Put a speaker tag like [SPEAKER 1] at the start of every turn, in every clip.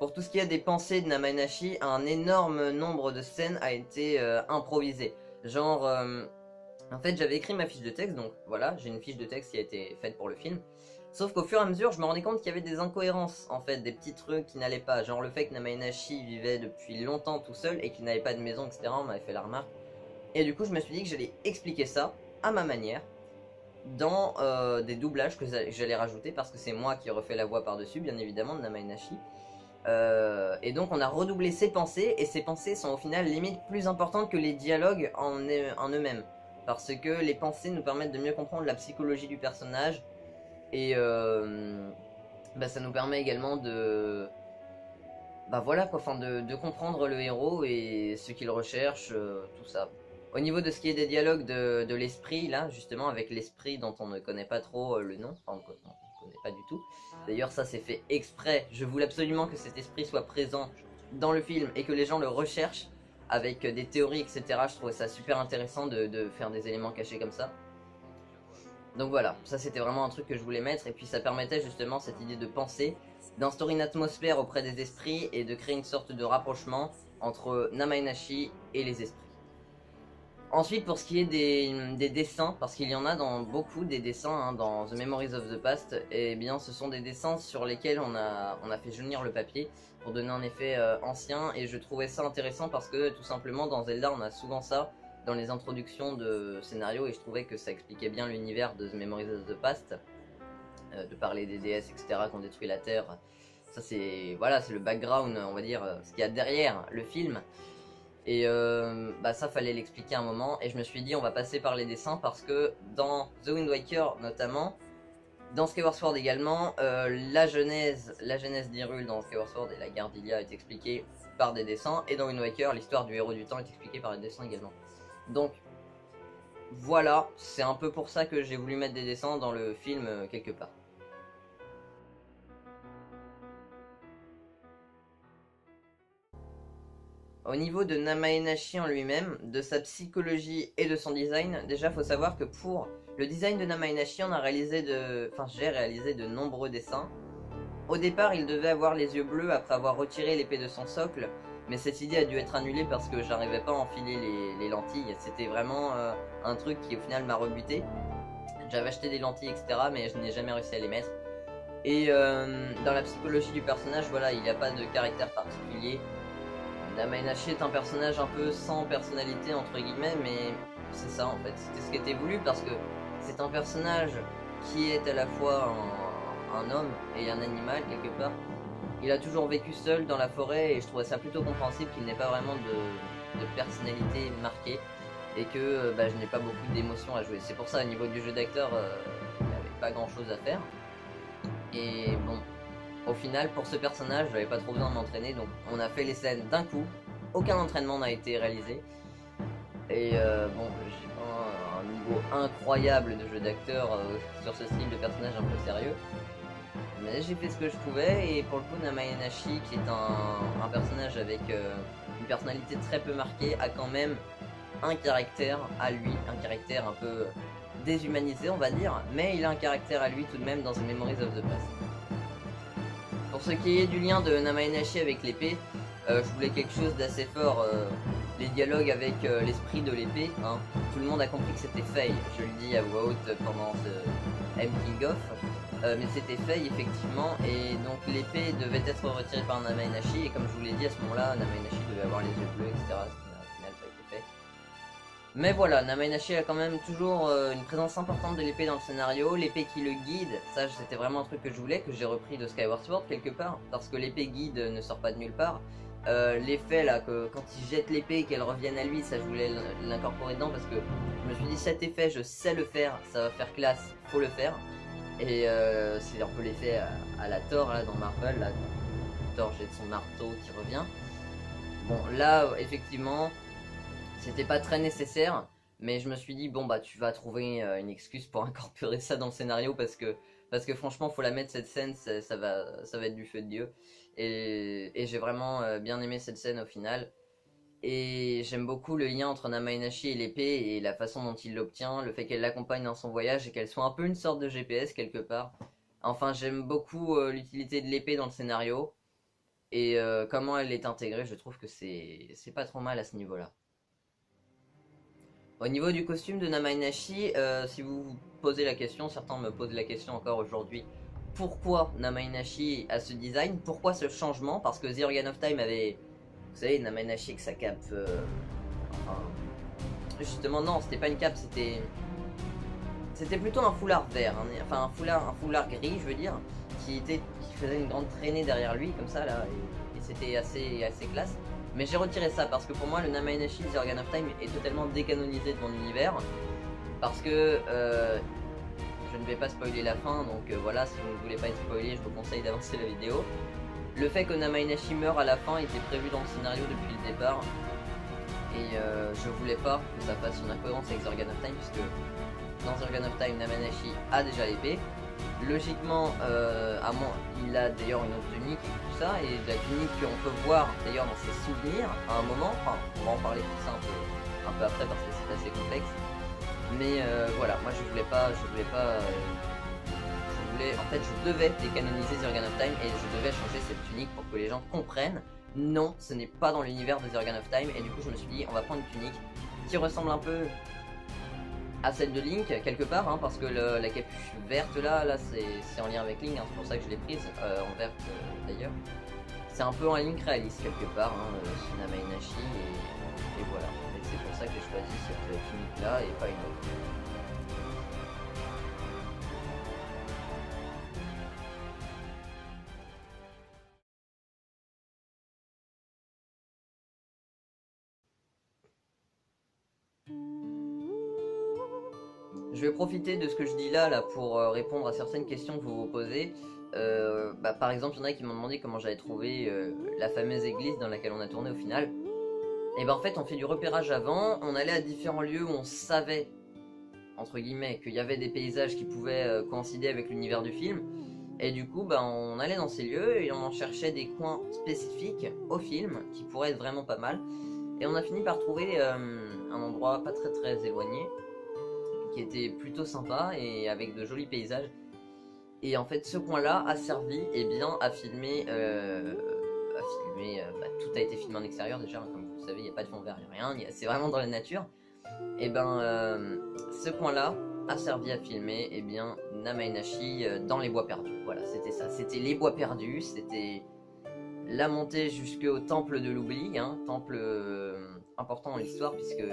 [SPEAKER 1] pour tout ce qui est des pensées de Namaenashi, un énorme nombre de scènes a été improvisé. Genre, en fait j'avais écrit ma fiche de texte, donc voilà, j'ai une fiche de texte qui a été faite pour le film. Sauf qu'au fur et à mesure, je me rendais compte qu'il y avait des incohérences, en fait, des petits trucs qui n'allaient pas. Genre le fait que Namaenashi vivait depuis longtemps tout seul et qu'il n'avait pas de maison, etc. On m'avait fait la remarque. Et du coup, je me suis dit que j'allais expliquer ça à ma manière dans des doublages que j'allais rajouter parce que c'est moi qui refais la voix par-dessus, bien évidemment, de Namaenashi. Et donc on a redoublé ses pensées, et ses pensées sont au final limite plus importantes que les dialogues en eux-mêmes. Parce que les pensées nous permettent de mieux comprendre la psychologie du personnage, et bah, ça nous permet également de... Bah voilà quoi, enfin de comprendre le héros et ce qu'il recherche, tout ça. Au niveau de ce qui est des dialogues de l'esprit, là, justement, avec l'esprit dont on ne connaît pas trop le nom, enfin on ne connaît pas du tout. D'ailleurs, ça c'est fait exprès, je voulais absolument que cet esprit soit présent dans le film et que les gens le recherchent avec des théories, etc. Je trouvais ça super intéressant de faire des éléments cachés comme ça. Donc voilà, ça c'était vraiment un truc que je voulais mettre, et puis ça permettait justement cette idée de penser, d'instaurer une atmosphère auprès des esprits et de créer une sorte de rapprochement entre Namaenashi et les esprits. Ensuite, pour ce qui est des dessins, parce qu'il y en a dans beaucoup des dessins hein, dans The Memories of the Past, et bien ce sont des dessins sur lesquels on a fait jaunir le papier pour donner un effet ancien, et je trouvais ça intéressant parce que tout simplement dans Zelda on a souvent ça dans les introductions de scénarios, et je trouvais que ça expliquait bien l'univers de The Memories of the Past, de parler des déesses, etc. qui ont détruit la Terre. Ça c'est voilà, c'est le background, on va dire, ce qu'il y a derrière le film. Et bah ça fallait l'expliquer un moment, et je me suis dit on va passer par les dessins parce que dans The Wind Waker notamment, dans Skyward Sword également, la genèse d'Hyrule dans Skyward Sword et la guerre d'Hylia est expliquée par des dessins, et dans Wind Waker l'histoire du héros du temps est expliquée par des dessins également. Donc voilà, c'est un peu pour ça que j'ai voulu mettre des dessins dans le film quelque part. Au niveau de Namaenashi en lui-même, de sa psychologie et de son design, déjà faut savoir que pour le design de Namaenashi, j'ai réalisé de nombreux dessins. Au départ, il devait avoir les yeux bleus après avoir retiré l'épée de son socle, mais cette idée a dû être annulée parce que j'arrivais pas à enfiler les lentilles. C'était vraiment un truc qui au final m'a rebuté. J'avais acheté des lentilles, etc., mais je n'ai jamais réussi à les mettre. Et dans la psychologie du personnage, voilà, il n'y a pas de caractère particulier. Namaenashi est un personnage un peu sans personnalité entre guillemets, mais c'est ça en fait, c'était ce qui était voulu parce que c'est un personnage qui est à la fois un homme et un animal quelque part. Il a toujours vécu seul dans la forêt, et je trouvais ça plutôt compréhensible qu'il n'ait pas vraiment de personnalité marquée, et que bah, je n'ai pas beaucoup d'émotions à jouer. C'est pour ça au niveau du jeu d'acteur, il n'y avait pas grand chose à faire. Et bon, au final, pour ce personnage, j'avais pas trop besoin de m'entraîner, donc on a fait les scènes d'un coup. Aucun entraînement n'a été réalisé. Et bon, j'ai pas un niveau incroyable de jeu d'acteur sur ce style de personnage un peu sérieux. Mais j'ai fait ce que je pouvais, et pour le coup, Namaenashi, qui est un personnage avec une personnalité très peu marquée, a quand même un caractère à lui, un caractère un peu déshumanisé, on va dire, mais il a un caractère à lui tout de même dans The Memories of the Past. Pour ce qui est du lien de Namaenashi avec l'épée, je voulais quelque chose d'assez fort. Les dialogues avec l'esprit de l'épée, hein. Tout le monde a compris que c'était Faye, je le dis à voix haute pendant ce M-King Off, mais c'était Faye effectivement, et donc l'épée devait être retirée par Namaenashi, et comme je vous l'ai dit à ce moment-là, Namaenashi devait avoir les yeux bleus, etc. Ce qui n'a au final pas été fait. Mais voilà, Namaenashi a quand même toujours une présence importante de l'épée dans le scénario, l'épée qui le guide, ça c'était vraiment un truc que je voulais, que j'ai repris de Skyward Sword quelque part, parce que l'épée guide ne sort pas de nulle part. L'effet là, que quand il jette l'épée et qu'elle revienne à lui, ça je voulais l'incorporer dedans parce que je me suis dit cet effet je sais le faire, ça va faire classe, faut le faire. Et c'est un peu l'effet à la Thor là dans Marvel, là, quand Thor jette son marteau qui revient. Bon là effectivement c'était pas très nécessaire, mais je me suis dit bon bah tu vas trouver une excuse pour incorporer ça dans le scénario parce que franchement faut la mettre cette scène, ça va être du feu de Dieu. Et j'ai vraiment bien aimé cette scène au final. Et j'aime beaucoup le lien entre Namaenashi et l'épée et la façon dont il l'obtient, le fait qu'elle l'accompagne dans son voyage et qu'elle soit un peu une sorte de GPS quelque part. Enfin j'aime beaucoup l'utilité de l'épée dans le scénario. Et comment elle est intégrée, je trouve que c'est pas trop mal à ce niveau-là. Au niveau du costume de Namainashi, si vous vous posez la question, certains me posent la question encore aujourd'hui, pourquoi Namainashi a ce design? Pourquoi ce changement? Parce que The Organ of Time avait, vous savez, Namainashi avec sa cape, enfin, justement non, c'était pas une cape, c'était plutôt un foulard vert, hein, enfin un foulard gris, je veux dire, qui faisait une grande traînée derrière lui, comme ça, là, et c'était assez classe. Mais j'ai retiré ça, parce que pour moi, le Namainashi The Organ of Time est totalement décanonisé de mon univers, parce que je ne vais pas spoiler la fin, donc voilà, si vous ne voulez pas être spoilé, je vous conseille d'avancer la vidéo. Le fait que Namainashi meure à la fin était prévu dans le scénario depuis le départ, et je voulais pas que ça fasse une incohérence avec The Organ of Time, puisque dans The Organ of Time, Namainashi a déjà l'épée. Logiquement, il a d'ailleurs une autre tunique et tout ça, et la tunique qu'on peut voir d'ailleurs dans ses souvenirs à un moment, enfin on va en parler de ça un peu après parce que c'est assez complexe. Mais voilà, moi je voulais, en fait je devais décanoniser The Organ of Time et je devais changer cette tunique pour que les gens comprennent. Non, ce n'est pas dans l'univers de The Organ of Time, et du coup je me suis dit on va prendre une tunique qui ressemble un peu à celle de Link quelque part, hein, parce que la capuche verte là c'est en lien avec Link, hein, c'est pour ça que je l'ai prise en verte d'ailleurs. C'est un peu un Link réaliste quelque part, hein, ce Namainashi, et voilà. Et c'est pour ça que j'ai choisi cette tunique là et pas une autre. Je vais profiter de ce que je dis là pour répondre à certaines questions que vous vous posez. Par exemple, il y en a qui m'ont demandé comment j'avais trouvé la fameuse église dans laquelle on a tourné au final. Et ben en fait, on fait du repérage avant, on allait à différents lieux où on savait, entre guillemets, qu'il y avait des paysages qui pouvaient coïncider avec l'univers du film. Et du coup, on allait dans ces lieux et on en cherchait des coins spécifiques au film qui pourraient être vraiment pas mal. Et on a fini par trouver un endroit pas très éloigné, qui était plutôt sympa et avec de jolis paysages. Et en fait, ce coin-là a servi à filmer. Tout a été filmé en extérieur déjà, comme vous le savez, il n'y a pas de fond vert, il n'y a rien, c'est vraiment dans la nature. Et ce coin-là a servi à filmer Namainashi dans les bois perdus. Voilà, c'était ça. C'était les bois perdus, c'était la montée jusqu'au temple de l'oubli, hein, temple important dans l'histoire, puisque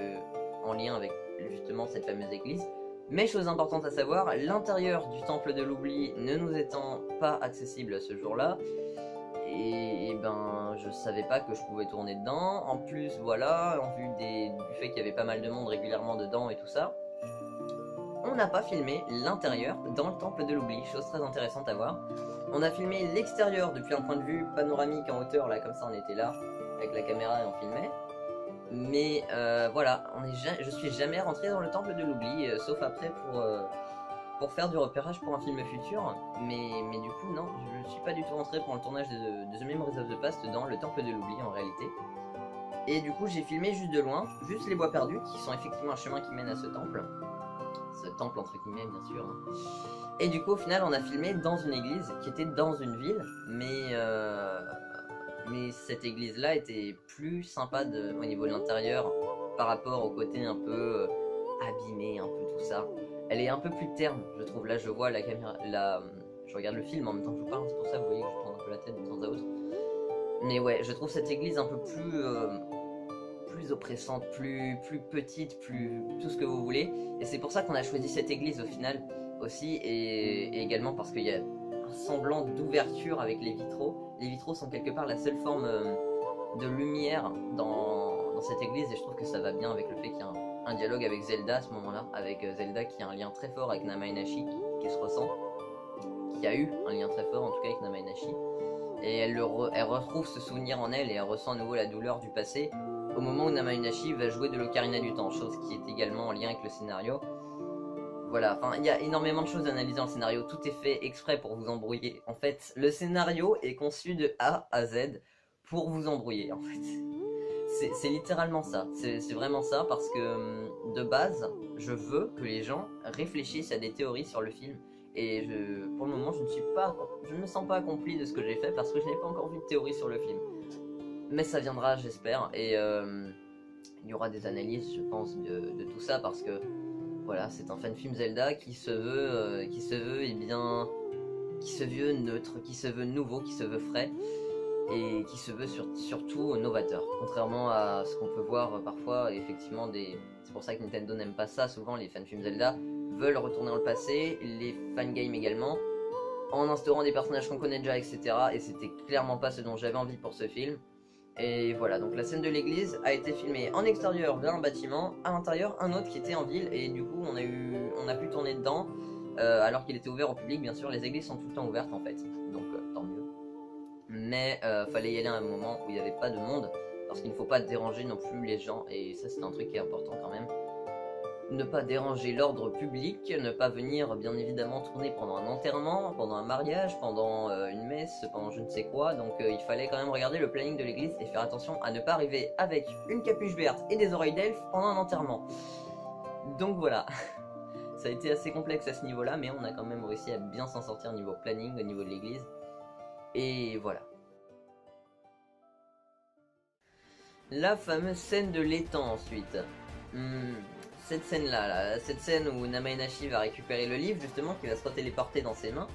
[SPEAKER 1] en lien avec justement cette fameuse église. Mais chose importante à savoir, l'intérieur du temple de l'oubli ne nous étant pas accessible ce jour-là, et je savais pas que je pouvais tourner dedans. En plus, voilà, en vue du fait qu'il y avait pas mal de monde régulièrement dedans et tout ça, on n'a pas filmé l'intérieur dans le temple de l'oubli, chose très intéressante à voir. On a filmé l'extérieur depuis un point de vue panoramique en hauteur, là comme ça on était là, avec la caméra et on filmait. Mais voilà, je suis jamais rentré dans le temple de l'oubli, sauf après pour faire du repérage pour un film futur. Mais du coup, non, je ne suis pas du tout rentré pour le tournage de The Memories of the Past dans le temple de l'oubli en réalité. Et du coup, j'ai filmé juste de loin, juste les bois perdus, qui sont effectivement un chemin qui mène à ce temple. Ce temple entre guillemets, bien sûr. Hein. Et du coup, au final, on a filmé dans une église qui était dans une ville, mais cette église-là était plus sympa au niveau de l'intérieur par rapport au côté un peu abîmé, un peu tout ça. Elle est un peu plus terne, je trouve. Là, je vois la caméra, je regarde le film en même temps que je vous parle, c'est pour ça, vous voyez, que je prends un peu la tête de temps à autre. Mais ouais, je trouve cette église un peu plus oppressante, plus petite, plus tout ce que vous voulez. Et c'est pour ça qu'on a choisi cette église au final aussi, et également parce qu'il y a un semblant d'ouverture avec les vitraux. Les vitraux sont quelque part la seule forme de lumière dans cette église, et je trouve que ça va bien avec le fait qu'il y a un dialogue avec Zelda à ce moment-là, avec Zelda qui a un lien très fort avec Namainashi, qui se ressent, qui a eu un lien très fort en tout cas avec Namainashi, et elle retrouve ce souvenir en elle, et elle ressent à nouveau la douleur du passé au moment où Namainashi va jouer de l'Ocarina du Temps, chose qui est également en lien avec le scénario. Voilà, enfin, il y a énormément de choses à analyser dans le scénario, tout est fait exprès pour vous embrouiller. En fait, le scénario est conçu de A à Z pour vous embrouiller, en fait. C'est littéralement ça, c'est vraiment ça, parce que de base, je veux que les gens réfléchissent à des théories sur le film Et pour le moment, je ne me sens pas accompli de ce que j'ai fait parce que je n'ai pas encore vu de théorie sur le film. Mais ça viendra, j'espère, et il y aura des analyses, je pense, de tout ça parce que voilà, c'est un fan film Zelda qui se veut, eh bien, qui se veut neutre, qui se veut nouveau, qui se veut frais et qui se veut surtout novateur. Contrairement à ce qu'on peut voir parfois, effectivement, c'est pour ça que Nintendo n'aime pas ça. Souvent, les fan films Zelda veulent retourner dans le passé, les fangames également, en instaurant des personnages qu'on connaît déjà, etc. Et c'était clairement pas ce dont j'avais envie pour ce film. Et voilà, donc la scène de l'église a été filmée en extérieur d'un bâtiment, à l'intérieur un autre qui était en ville, et du coup on a pu tourner dedans, alors qu'il était ouvert au public. Bien sûr, les églises sont tout le temps ouvertes en fait, donc tant mieux. Mais fallait y aller à un moment où il n'y avait pas de monde, parce qu'il ne faut pas déranger non plus les gens, et ça c'est un truc qui est important quand même. Ne pas déranger l'ordre public, ne pas venir bien évidemment tourner pendant un enterrement, pendant un mariage, pendant une messe, pendant je ne sais quoi. Donc il fallait quand même regarder le planning de l'église et faire attention à ne pas arriver avec une capuche verte et des oreilles d'elfe pendant un enterrement. Donc voilà, ça a été assez complexe à ce niveau-là, mais on a quand même réussi à bien s'en sortir au niveau planning, au niveau de l'église. Et voilà. La fameuse scène de l'étang ensuite. Cette scène-là, cette scène où Namaenashi va récupérer le livre, justement, qui va se téléporter dans ses mains.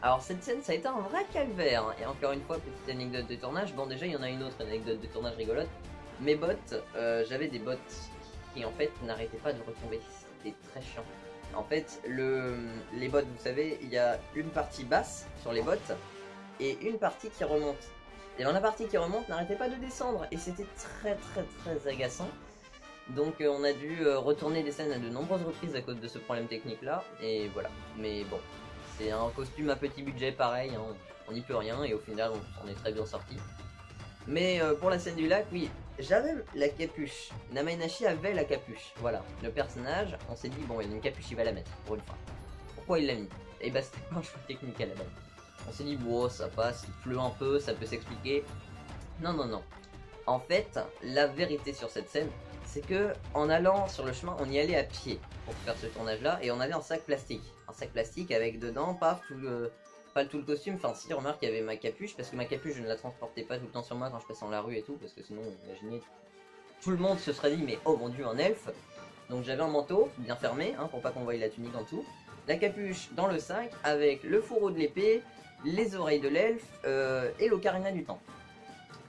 [SPEAKER 1] Alors cette scène, ça a été un vrai calvaire, hein. Et encore une fois, petite anecdote de tournage. Bon, déjà, il y en a une autre anecdote de tournage rigolote. Mes bottes, j'avais des bottes qui, en fait, n'arrêtaient pas de retomber. C'était très chiant. En fait, les bottes, vous savez, il y a une partie basse sur les bottes et une partie qui remonte. Et dans la partie qui remonte, n'arrêtait pas de descendre. Et c'était très, très, très agaçant. Donc on a dû retourner des scènes à de nombreuses reprises à cause de ce problème technique là, et voilà. Mais bon, c'est un costume à petit budget pareil, hein, on n'y peut rien, et au final on s'en est très bien sorti. Mais pour la scène du lac, oui, j'avais la capuche, Namaenashi avait la capuche, voilà. Le personnage, on s'est dit, bon il y a une capuche, il va la mettre, pour une fois. Pourquoi il l'a mis? Et bah c'était pas un choix technique à la base. On s'est dit, bon ça passe, il pleut un peu, ça peut s'expliquer. Non, non, non. En fait, la vérité sur cette scène, c'est que en allant sur le chemin, on y allait à pied pour faire ce tournage-là, et on avait un sac plastique avec dedans, pas tout le costume. Enfin, si, remarque, il y avait ma capuche, parce que ma capuche, je ne la transportais pas tout le temps sur moi quand je passais dans la rue et tout, parce que sinon, imaginez, tout le monde se serait dit, mais oh mon dieu, un elfe. Donc j'avais un manteau bien fermé, hein, pour pas qu'on voie la tunique en dessous, la capuche dans le sac avec le fourreau de l'épée, les oreilles de l'elfe et l'ocarina du temps.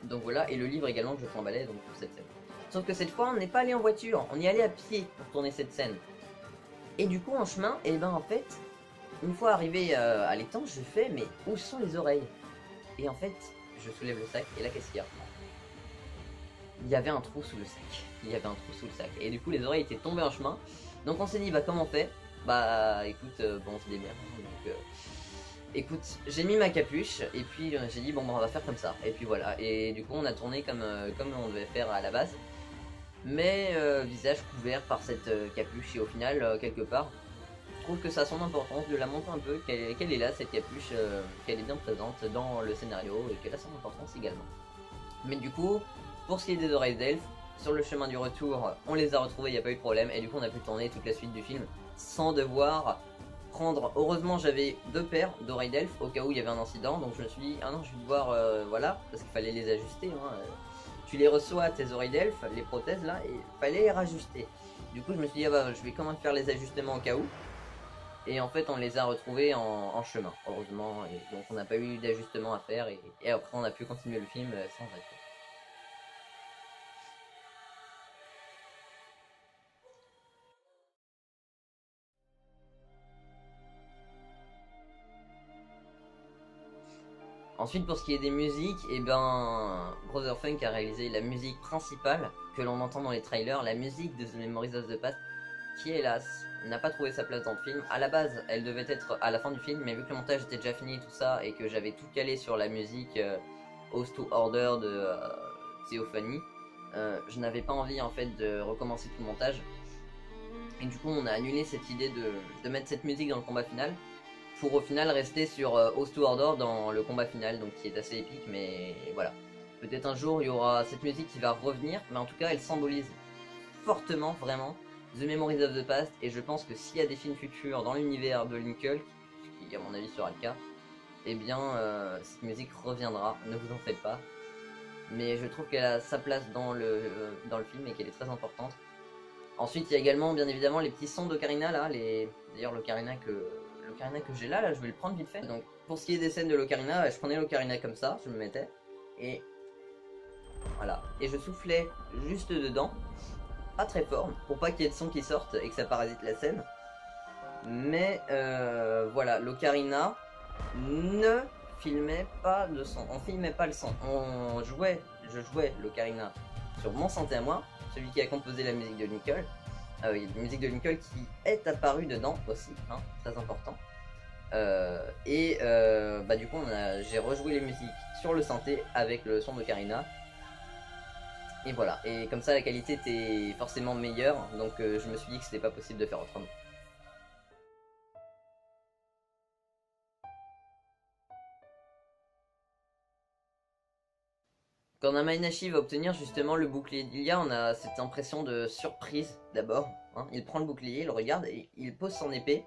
[SPEAKER 1] Donc voilà, et le livre également que je t'emballais donc pour cette scène. Sauf que cette fois, on n'est pas allé en voiture, on y allait à pied pour tourner cette scène. Et du coup, en chemin, et ben en fait, une fois arrivé à l'étang, je fais, mais où sont les oreilles? Et en fait, je soulève le sac, et là, qu'est-ce qu'il y a? Il y avait un trou sous le sac. Il y avait un trou sous le sac. Et du coup, les oreilles étaient tombées en chemin. Donc on s'est dit, bah comment on fait? Bah écoute, bon, on se démerde. Donc écoute, j'ai mis ma capuche, et puis j'ai dit, bon, bah, on va faire comme ça. Et puis voilà, et du coup, on a tourné comme on devait faire à la base. Mais visage couvert par cette capuche, et au final, quelque part, je trouve que ça a son importance de la montrer un peu, qu'elle est là, cette capuche, qu'elle est bien présente dans le scénario, et qu'elle a son importance également. Mais du coup, pour ce qui est des oreilles d'elfe, sur le chemin du retour, on les a retrouvées, il n'y a pas eu de problème, et du coup on a pu tourner toute la suite du film sans devoir prendre... Heureusement j'avais 2 paires d'oreilles d'elfe au cas où il y avait un incident, donc je me suis dit, ah non, je vais devoir, voilà, parce qu'il fallait les ajuster, hein, tu les reçois, tes oreilles d'elfe, les prothèses là, et il fallait les rajuster. Du coup je me suis dit, ah bah je vais quand même faire les ajustements au cas où. Et en fait on les a retrouvés en chemin, heureusement, et donc on n'a pas eu d'ajustement à faire, et après on a pu continuer le film sans arrêt. Ensuite, pour ce qui est des musiques, et ben, Brotherfunk a réalisé la musique principale que l'on entend dans les trailers, la musique de The Memories of the Past, qui hélas n'a pas trouvé sa place dans le film. À la base, elle devait être à la fin du film, mais vu que le montage était déjà fini et tout ça, et que j'avais tout calé sur la musique House to Order de Theophany, je n'avais pas envie en fait de recommencer tout le montage. Et du coup, on a annulé cette idée de mettre cette musique dans le combat final, pour au final rester sur House to Order dans le combat final, donc qui est assez épique, mais voilà. Peut-être un jour il y aura cette musique qui va revenir, mais en tout cas elle symbolise fortement, vraiment, The Memories of the Past, et je pense que s'il y a des films futurs dans l'univers de Lincoln, qui à mon avis sera le cas, eh bien cette musique reviendra, ne vous en faites pas. Mais je trouve qu'elle a sa place dans le film et qu'elle est très importante. Ensuite il y a également bien évidemment les petits sons d'Ocarina là, d'ailleurs l'Ocarina que j'ai là, je vais le prendre vite fait. Donc pour ce qui est des scènes de l'Ocarina, je prenais l'Ocarina comme ça, je me mettais, et voilà, et je soufflais juste dedans, pas très fort, pour pas qu'il y ait de son qui sortent et que ça parasite la scène. Mais voilà, l'Ocarina ne filmait pas de son, on filmait pas le son, je jouais l'Ocarina sur mon synthé à moi, celui qui a composé la musique de Nicole. La musique de Nicole qui est apparue dedans aussi, hein, très important. Bah du coup j'ai rejoué les musiques sur le synthé avec le son d'Ocarina. Et voilà, et comme ça la qualité était forcément meilleure, donc je me suis dit que c'était pas possible de faire autrement. Quand Namaenashi va obtenir justement le bouclier d'Ilia, on a cette impression de surprise d'abord. Hein. Il prend le bouclier, il le regarde et il pose son épée.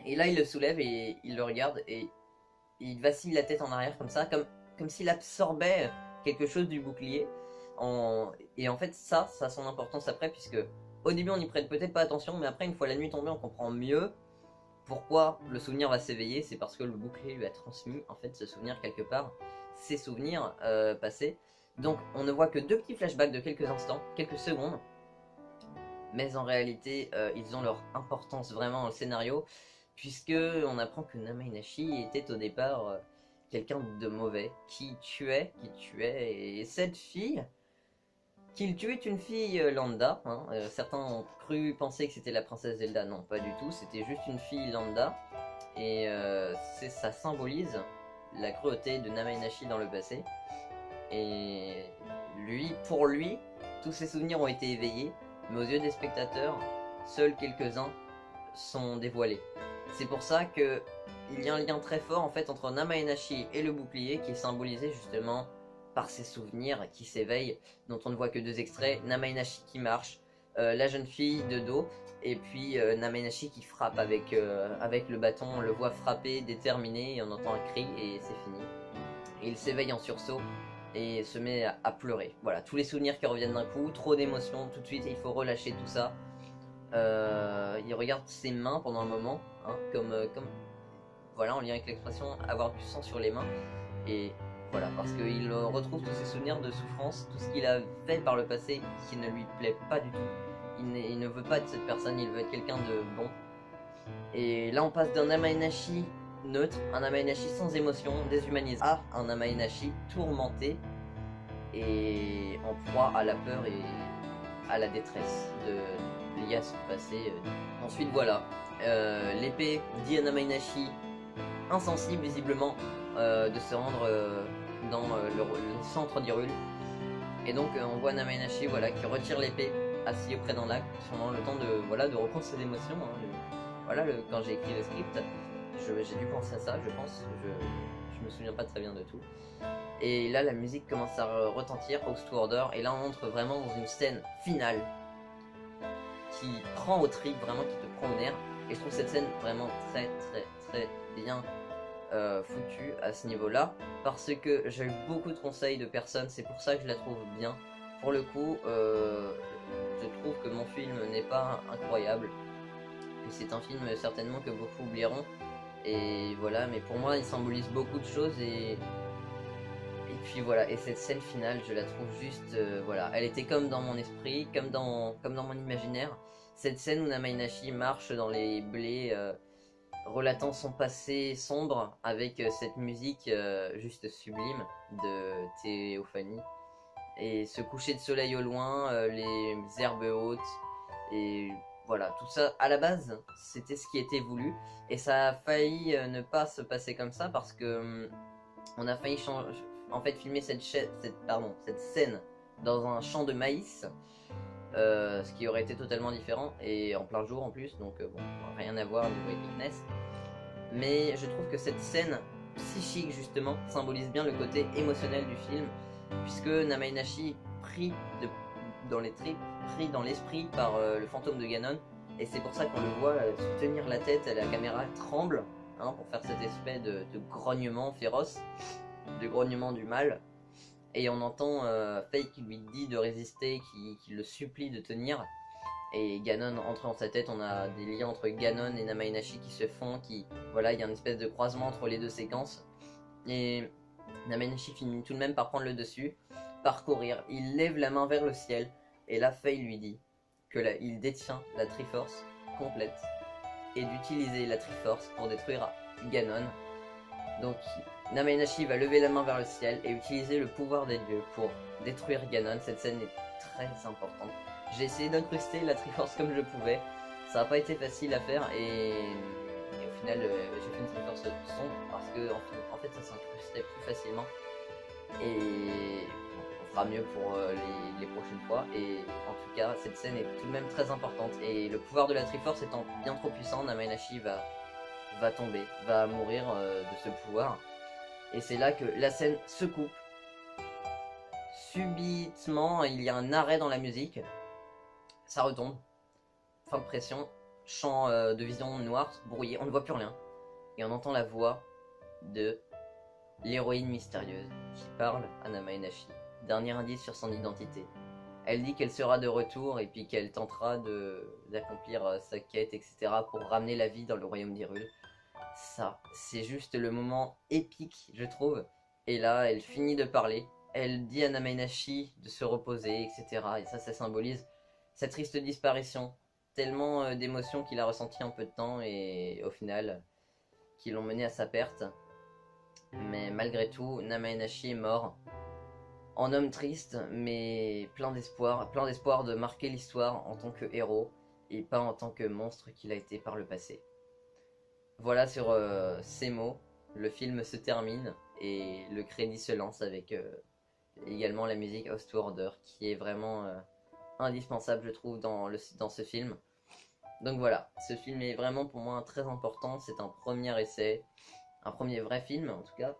[SPEAKER 1] Et là il le soulève et il le regarde et il vacille la tête en arrière comme ça, comme s'il absorbait quelque chose du bouclier. Et en fait ça a son importance après, puisque au début on n'y prête peut-être pas attention, mais après une fois la nuit tombée on comprend mieux pourquoi le souvenir va s'éveiller. C'est parce que le bouclier lui a transmis en fait ce souvenir quelque part, ses souvenirs passés. Donc on ne voit que deux petits flashbacks de quelques instants, quelques secondes, mais en réalité ils ont leur importance vraiment dans le scénario, puisque on apprend que Namaenashi était au départ quelqu'un de mauvais, qui tuait, et cette fille qu'il tuait une fille lambda, hein. Certains ont cru penser que c'était la princesse Zelda, non pas du tout, c'était juste une fille lambda, et ça symbolise la cruauté de Namaenashi dans le passé, et pour lui, tous ses souvenirs ont été éveillés, mais aux yeux des spectateurs, seuls quelques-uns sont dévoilés. C'est pour ça que il y a un lien très fort en fait entre Namaenashi et le bouclier, qui est symbolisé justement par ses souvenirs qui s'éveillent, dont on ne voit que deux extraits. Namaenashi qui marche, la jeune fille de dos, et puis Namaenashi qui frappe avec le bâton. On le voit frapper, déterminé, et on entend un cri et c'est fini. Et il s'éveille en sursaut et se met à pleurer. Voilà, tous les souvenirs qui reviennent d'un coup, trop d'émotions, tout de suite il faut relâcher tout ça. Il regarde ses mains pendant un moment, hein, comme voilà, en lien avec l'expression avoir du sang sur les mains. Et voilà, parce qu'il retrouve tous ses souvenirs de souffrance, tout ce qu'il a fait par le passé qui ne lui plaît pas du tout. Il ne veut pas être cette personne, il veut être quelqu'un de bon. Et là on passe d'un Namaenashi neutre, un Namaenashi sans émotion, déshumanisé, à un Namaenashi tourmenté et en proie à la peur et à la détresse liée à son passé. Ensuite voilà, l'épée dit à Namaenashi, insensible visiblement, de se rendre dans le centre d'Hyrule. Et donc on voit Namaenashi voilà, qui retire l'épée, assis auprès d'un lac, sûrement le temps de reprendre ses émotions. Hein. Quand j'ai écrit le script, j'ai dû penser à ça, je pense. Je me souviens pas très bien de tout. Et là la musique commence à retentir, House to Order, et là on entre vraiment dans une scène finale qui prend au trip, vraiment qui te prend au nerf. Et je trouve cette scène vraiment très très très bien foutue à ce niveau là, parce que j'ai eu beaucoup de conseils de personnes, c'est pour ça que je la trouve bien. Pour le coup je trouve que mon film n'est pas incroyable, que c'est un film certainement que beaucoup oublieront, et voilà, mais pour moi il symbolise beaucoup de choses, et puis voilà, et cette scène finale je la trouve juste voilà, elle était comme dans mon esprit, comme dans mon imaginaire, cette scène où Namaenashi marche dans les blés relatant son passé sombre avec cette musique juste sublime de Théophanie, et ce coucher de soleil au loin, les herbes hautes, et voilà, tout ça à la base c'était ce qui était voulu, et ça a failli ne pas se passer comme ça, parce que on a failli en fait filmer cette scène dans un champ de maïs, ce qui aurait été totalement différent, et en plein jour en plus, donc bon, rien à voir niveau epicness. Mais je trouve que cette scène psychique justement symbolise bien le côté émotionnel du film, puisque Namaenashi, pris dans les tripes, pris dans l'esprit par le fantôme de Ganon, Et c'est pour ça qu'on le voit se tenir la tête, la caméra tremble, hein, pour faire cette espèce de grognement féroce, de grognement du mal. Et on entend Faye qui lui dit de résister, qui le supplie de tenir. Et Ganon entre dans sa tête, on a des liens entre Ganon et Namaenashi qui se font, voilà, il y a une espèce de croisement entre les deux séquences. Et Namaenashi finit tout de même par prendre le dessus, par courir, il lève la main vers le ciel, et là Faye lui dit il détient la Triforce complète, et d'utiliser la Triforce pour détruire Ganon. Donc Namaenashi va lever la main vers le ciel et utiliser le pouvoir des dieux pour détruire Ganon. Cette scène est très importante. J'ai essayé d'incruster la Triforce comme je pouvais, ça n'a pas été facile à faire, et au final j'ai fait une Triforce sombre parce que en fait ça s'incrustait plus facilement, et on fera mieux pour les prochaines fois. Et en tout cas cette scène est tout de même très importante, et le pouvoir de la Triforce étant bien trop puissant, Namaenashi va tomber, va mourir de ce pouvoir. Et c'est là que la scène se coupe. Subitement, il y a un arrêt dans la musique. Ça retombe. Fin de pression. Champ de vision noir, brouillé. On ne voit plus rien. Et on entend la voix de l'héroïne mystérieuse qui parle à Namaenashi. Dernier indice sur son identité. Elle dit qu'elle sera de retour et puis qu'elle tentera d'accomplir sa quête, etc. pour ramener la vie dans le royaume d'Hyrule. Ça, c'est juste le moment épique, je trouve. Et là, elle finit de parler. Elle dit à Namaenashi de se reposer, etc. Et ça symbolise sa triste disparition. Tellement d'émotions qu'il a ressenties en peu de temps et au final, qui l'ont mené à sa perte. Mais malgré tout, Namaenashi est mort. En homme triste, mais plein d'espoir de marquer l'histoire en tant que héros et pas en tant que monstre qu'il a été par le passé. Voilà, sur ces mots, le film se termine et le crédit se lance avec également la musique House to Order qui est vraiment indispensable, je trouve, dans ce film. Donc voilà, ce film est vraiment pour moi très important, c'est un premier essai, un premier vrai film en tout cas,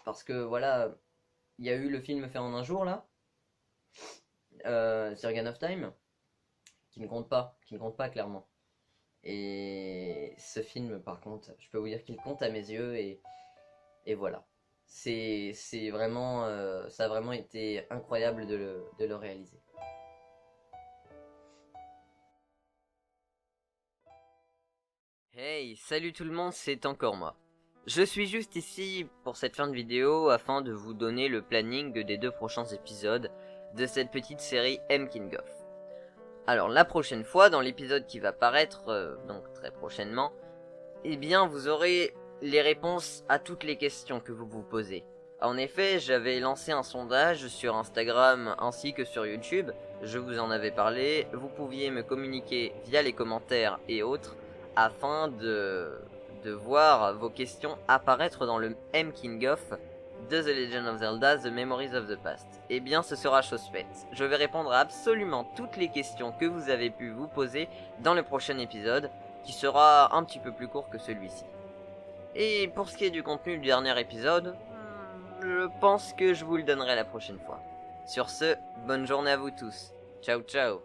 [SPEAKER 1] parce que voilà, il y a eu le film fait en un jour là, Ocarina of Time, qui ne compte pas clairement. Et ce film, par contre, je peux vous dire qu'il compte à mes yeux, et voilà. C'est vraiment, ça a vraiment été incroyable de le réaliser. Hey, salut tout le monde, c'est encore moi. Je suis juste ici pour cette fin de vidéo afin de vous donner le planning des 2 prochains épisodes de cette petite série M. King of. Alors la prochaine fois, dans l'épisode qui va paraître, donc très prochainement, eh bien vous aurez les réponses à toutes les questions que vous vous posez. En effet, j'avais lancé un sondage sur Instagram ainsi que sur YouTube, je vous en avais parlé, vous pouviez me communiquer via les commentaires et autres, afin de voir vos questions apparaître dans le M King of de The Legend of Zelda The Memories of the Past. Eh bien ce sera chose faite. Je vais répondre à absolument toutes les questions que vous avez pu vous poser dans le prochain épisode, qui sera un petit peu plus court que celui-ci. Et pour ce qui est du contenu du dernier épisode, je pense que je vous le donnerai la prochaine fois. Sur ce, bonne journée à vous tous. Ciao ciao.